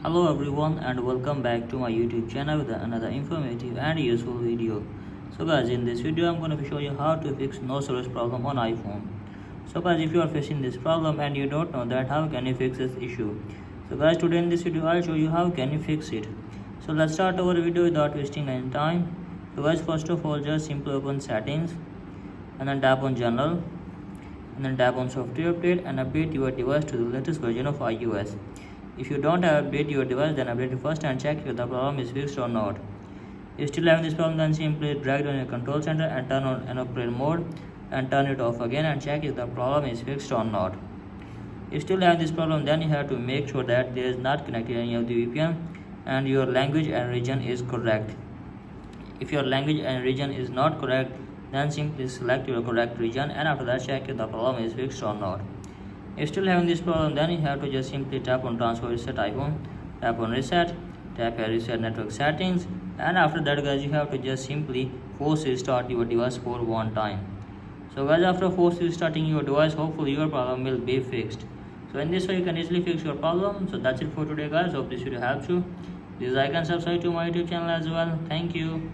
Hello everyone and welcome back to my YouTube channel with another informative and useful video. So guys, in this video I'm going to show you how to fix no service problem on iPhone. So guys, if you are facing this problem and you don't know that how can you fix this issue. So guys, today in this video I'll show you how can you fix it. So let's start our video without wasting any time. So guys, first of all just simply open settings and then tap on general and then tap on software update and update your device to the latest version of iOS. If you don't update your device, then update it first and check if the problem is fixed or not. If you still having this problem, then simply drag on your control center and turn on airplane mode and turn it off again and check if the problem is fixed or not. If you still have this problem, then you have to make sure that there is not connected any of the VPN and your language and region is correct. If your language and region is not correct, then simply select your correct region and after that check if the problem is fixed or not. If you're still having this problem, then you have to just simply tap on transfer reset iPhone, tap on reset, tap here reset network settings, and after that guys you have to just simply force restart your device for one time. So guys, after force restarting your device, hopefully your problem will be fixed. So in this way you can easily fix your problem. So that's it for today guys. Hope this video helps you. Please like and subscribe to my YouTube channel as well. Thank you.